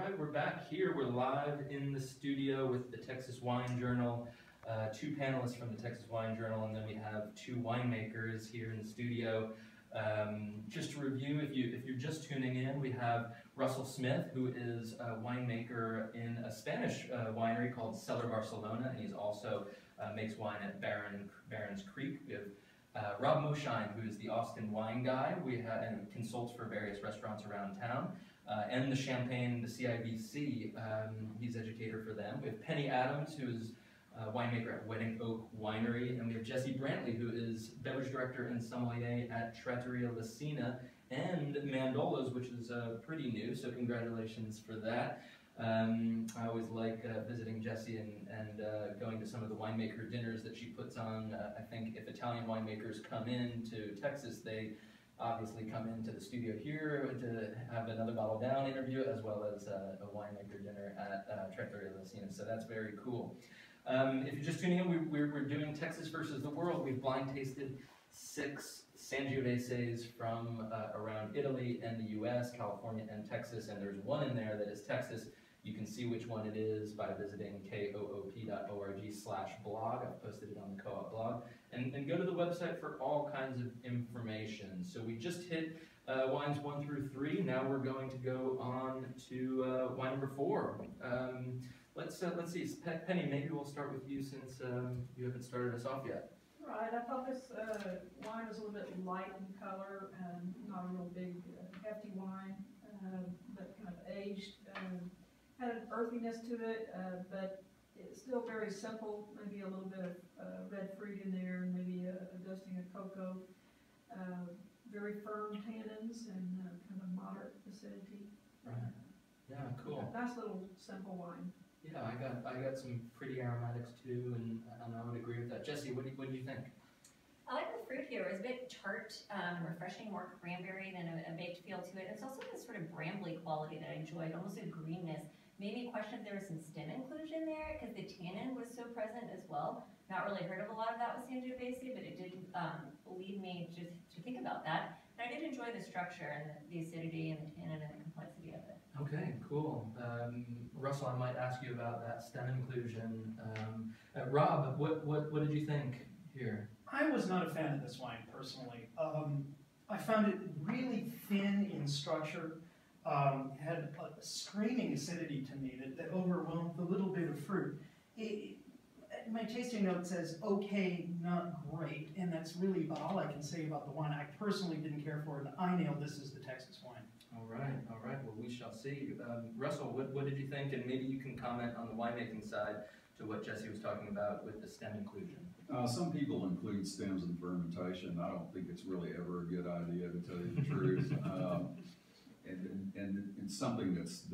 right, we're back here. We're live in the studio with the Texas Wine Journal, two panelists from the Texas Wine Journal, and then we have two winemakers here in the studio. Just to review, if you're just tuning in, we have Russell Smith, who is a winemaker in a Spanish winery called Cellars Barcelona, and he's also makes wine at Barron's Creek. We have Rob Moshine, who is the Austin wine guy. And consults for various restaurants around town. And the Champagne, the CIVC, he's educator for them. We have Penny Adams, who is a winemaker at Wedding Oak Winery, and we have Jesse Brantley, who is beverage director and sommelier at Trattoria Lisina and Mandolas, which is pretty new, so congratulations for that. I always like visiting Jessie and going to some of the winemaker dinners that she puts on. I think if Italian winemakers come into Texas, they obviously come into the studio here to have another bottle down interview, as well as a winemaker dinner at Trattoria Lisina, so that's very cool. If you're just tuning in, we're doing Texas versus the world. We've blind tasted 6 Sangioveses from around Italy and the US, California and Texas, and there's one in there that is Texas. You can see which one it is by visiting koop.org/blog. I've posted it on the Co-op blog. And go to the website for all kinds of information. So we just hit wines 1 through 3. Now we're going to go on to wine number 4. Let's see, Penny, maybe we'll start with you since you haven't started us off yet. Right, I thought this wine was a little bit light in color, not a real big, hefty wine, but kind of aged. Had an earthiness to it, but it's still very simple. Maybe a little bit of red fruit in there, and maybe a dusting of cocoa. Very firm tannins and kind of moderate acidity. Right. Yeah, cool. Nice little simple wine. Yeah, I got some pretty aromatics too, and I would agree with that. Jesse, what do you think? I like the fruit here. It was a bit tart, refreshing, more cranberry than a baked feel to it. It's also this sort of brambly quality that I enjoyed, almost a greenness. Made me question if there was some stem inclusion there, because the tannin was so present as well. Not really heard of a lot of that with Sangiovese, but it did lead me just to think about that. And I did enjoy the structure and the acidity and the tannin and the complexity of it. Okay, cool. Russell, I might ask you about that stem inclusion. Rob, what did you think here? I was not a fan of this wine personally. I found it really thin in structure. Had a screaming acidity to me that overwhelmed the little bit of fruit. My tasting note says okay, not great, and that's really about all I can say about the wine. I personally didn't care for it, and I nailed this as the Texas wine. All right, well, we shall see. Russell, what did you think? And maybe you can comment on the winemaking side to what Jesse was talking about with the stem inclusion. Some people include stems in fermentation. I don't think it's really ever a good idea, to tell you the truth. And it's something that's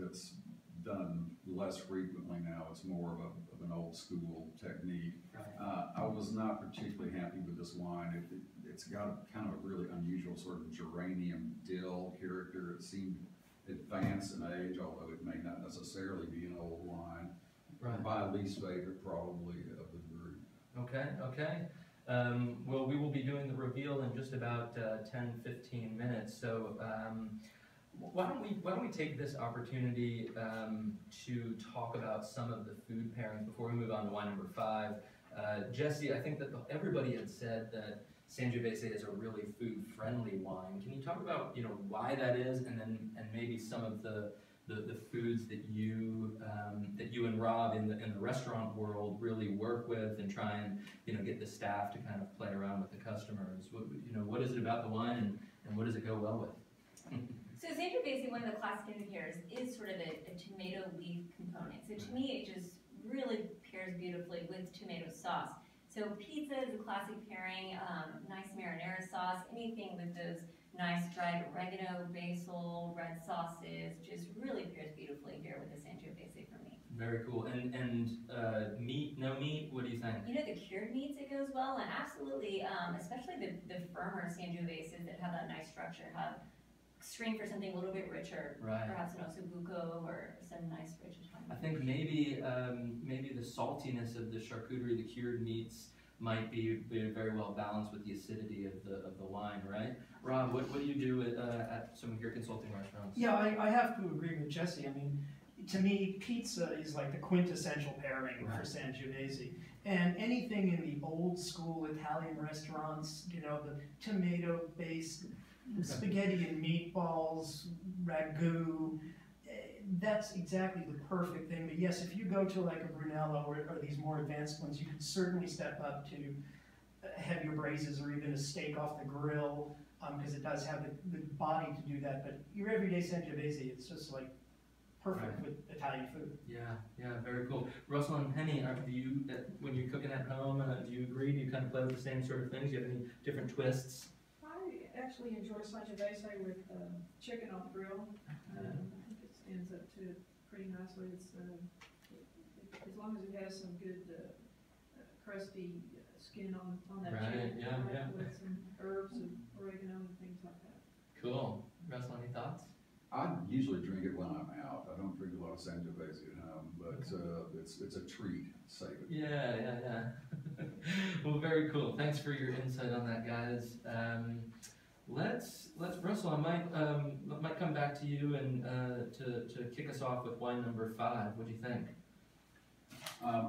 done less frequently now. It's more of an old school technique. Right. I was not particularly happy with this wine. It's got a kind of a really unusual sort of geranium dill character. It seemed advanced in age, although it may not necessarily be an old wine. Right. My least favorite probably of the group. Okay. Well, we will be doing the reveal in just about 10-15 minutes. So why don't we take this opportunity to talk about some of the food pairings before we move on to wine number 5. Jesse, I think that everybody had said that Sangiovese is a really food-friendly wine. Can you talk about why that is, and maybe some of the foods that you and Rob in the restaurant world really work with and try and get the staff to kind of play around with the customers. What is it about the wine, and what does it go well with? So Sangiovese, one of the classic indicators, is sort of a tomato leaf component. So to me, it just really pairs beautifully with tomato sauce. So pizza is a classic pairing, nice marinara sauce, anything with those nice dried oregano, basil, red sauces, just really pairs beautifully here with the Sangiovese for me. Very cool. And meat, no meat, what do you think? The cured meats, it goes well, and absolutely, especially the firmer Sangioveses that have that nice structure, have screen for something a little bit richer, right. Perhaps an ossobuco or some nice rich Italian. I think maybe the saltiness of the charcuterie, the cured meats, might be very well balanced with the acidity of the wine, right? Rob, what do you do at some of your consulting restaurants? Yeah, I have to agree with Jesse. I mean, to me, pizza is like the quintessential pairing for Sangiovese. And anything in the old school Italian restaurants, you know, the tomato-based spaghetti and meatballs, ragu, that's exactly the perfect thing. But yes, if you go to like a Brunello or these more advanced ones, you can certainly step up to heavier braises or even a steak off the grill, because it does have the body to do that. But your everyday Sangiovese, it's just like perfect with Italian food. Yeah, very cool. Russell and Penny, do you, when you're cooking at home, do you agree? Do you kind of play with the same sort of things? Do you have any different twists? I actually enjoy Sangiovese with chicken on the grill. I think it stands up to it pretty nicely. It's as long as it has some good crusty skin on that chicken, with some herbs and oregano and things like that. Cool. Russell, any thoughts? I usually drink it when I'm out. I don't drink a lot of Sangiovese at home, but it's a treat. Save it. Yeah. Well, very cool. Thanks for your insight on that, guys. Let's Russell, I might come back to you and to kick us off with wine number 5. What do you think?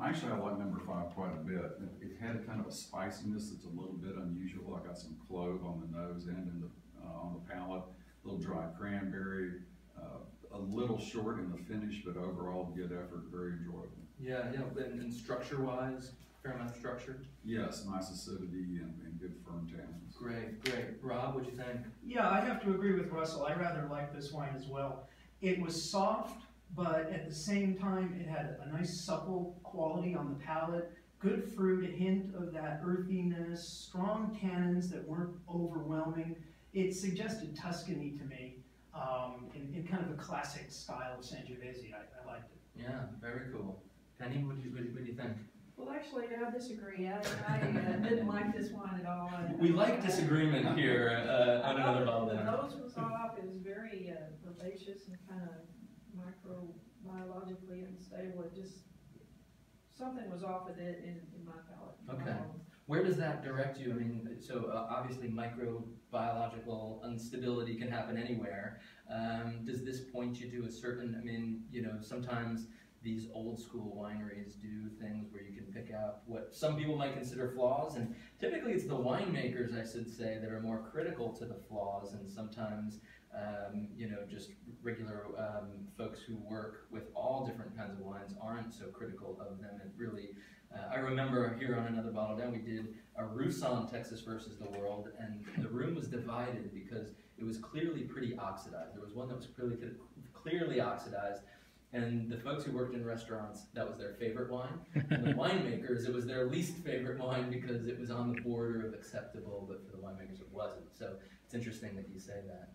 Actually, I like number 5 quite a bit. It had a kind of a spiciness that's a little bit unusual. I got some clove on the nose end and on the palate, a little dry cranberry, a little short in the finish, but overall good effort, very enjoyable. Yeah, and structure-wise, fair amount of structure? Yes, nice acidity and good firm tannins. Great. Rob, what do you think? Yeah, I have to agree with Russell. I rather like this wine as well. It was soft, but at the same time, it had a nice supple quality on the palate, good fruit, a hint of that earthiness, strong tannins that weren't overwhelming. It suggested Tuscany to me, in kind of a classic style of Sangiovese. I liked it. Yeah, very cool. Penny, what do you think? Well, actually, I disagree. I didn't like this wine at all. We like disagreement here on another bottle. The nose was off. It was very herbaceous and kind of microbiologically unstable. It just, something was off with it in my palate. Okay. Where does that direct you? I mean, so obviously microbiological instability can happen anywhere. Does this point you to a certain, I mean, you know, sometimes these old school wineries do things where you can pick out what some people might consider flaws, and typically it's the winemakers, I should say, that are more critical to the flaws, and sometimes you know, just regular folks who work with all different kinds of wines aren't so critical of them. It really, I remember here on Another Bottle Down, we did a Roussan Texas versus the World, and the room was divided because it was clearly pretty oxidized. There was one that was clearly oxidized, and the folks who worked in restaurants, that was their favorite wine. And the winemakers, it was their least favorite wine because it was on the border of acceptable, but for the winemakers it wasn't. So it's interesting that you say that.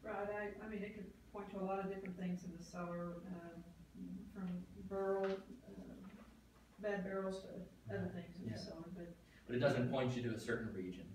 Right, I mean, it could point to a lot of different things in the cellar, from bad barrels to other things in the cellar, but it doesn't point you to a certain region.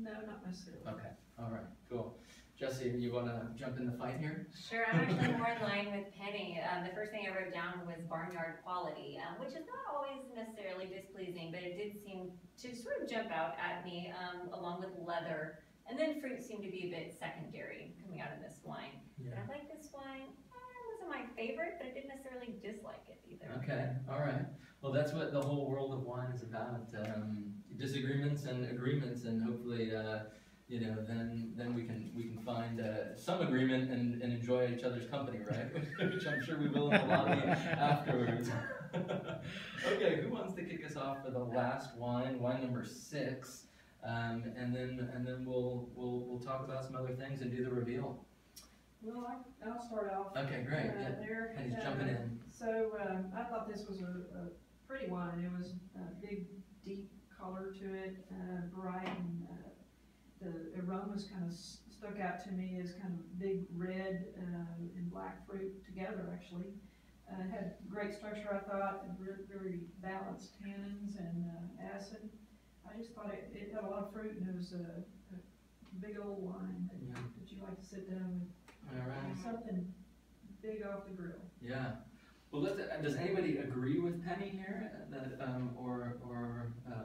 No, not necessarily. Okay, all right, cool. Jesse, you want to jump in the fight here? Sure, I'm actually more in line with Penny. The first thing I wrote down was barnyard quality, which is not always necessarily displeasing, but it did seem to sort of jump out at me, along with leather. And then fruit seemed to be a bit secondary coming out of this wine. Yeah. But I like this wine. It wasn't my favorite, but I didn't necessarily dislike it either. Okay, all right. Well, that's what the whole world of wine is about. Disagreements and agreements, and hopefully, you know, then we can find some agreement and enjoy each other's company, right? Which I'm sure we will in the lobby afterwards. Okay, who wants to kick us off for the last wine number 6? And then we'll talk about some other things and do the reveal. Well, I'll start off. Okay, great. And he's jumping in. So I thought this was a pretty wine. It was a big, deep color to it, bright, and the aromas kind of stuck out to me as kind of big red and black fruit together, actually. It had great structure, I thought, and very balanced tannins and acid. I just thought it had a lot of fruit, and it was a big old wine that you like to sit down with. All right. Something big off the grill. Yeah. Well, does anybody agree with Penny here?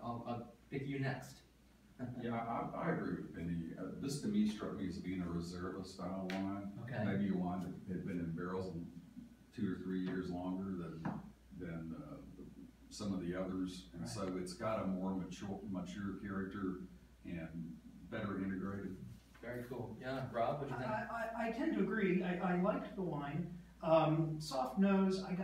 I'll pick you next. Yeah, I agree with Penny. This to me struck me as being a Reserva style wine. Okay. Maybe a wine that had been in barrels 2 or longer than some of the others, and Right. so it's got a more mature character and better integrated. Very cool. Yeah, Rob, what do you think? I tend to agree. I liked the wine. Soft nose. I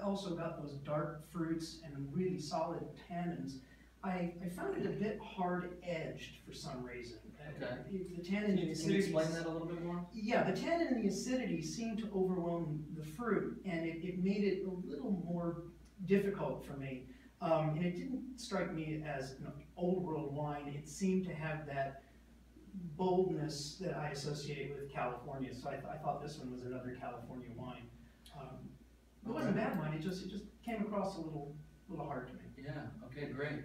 also got those dark fruits and really solid tannins. I found it a bit hard edged for some reason. Okay. The tannin and the Can you acidity. explain that a little bit more? Yeah, the tannin and the acidity seemed to overwhelm the fruit, and it made it a little more difficult for me. And it didn't strike me as an old world wine. It seemed to have that boldness that I associate with California. So I thought this one was another California wine. It wasn't a bad wine. It just came across a little hard to me. Yeah, okay, great.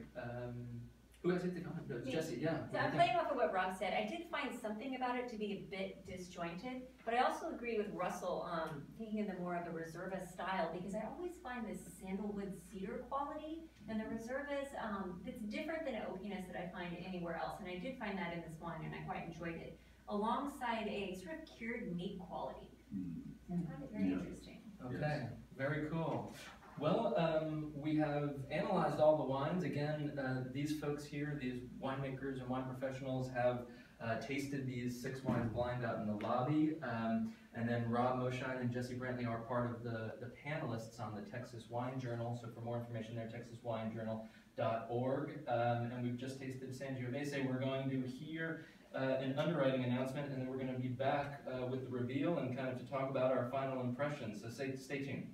Who has anything on it? Me. Jesse, yeah. So I'm playing off of what Rob said. I did find something about it to be a bit disjointed, but I also agree with Russell, thinking of the more of the Reserva style, because I always find this sandalwood cedar quality, and the Reservas, it's different than oakiness that I find anywhere else, and I did find that in this wine, and I quite enjoyed it, alongside a sort of cured meat quality. I found it very Yeah. interesting. Okay, very cool. Well, we have analyzed all the wines. Again, these folks here, these winemakers and wine professionals have tasted these 6 wines blind out in the lobby. And then Rob Moshine and Jesse Brantley are part of the panelists on the Texas Wine Journal. So for more information there, texaswinejournal.org. And we've just tasted Sangiovese. We're going to hear an underwriting announcement, and then we're going to be back with the reveal and kind of to talk about our final impressions. So stay tuned.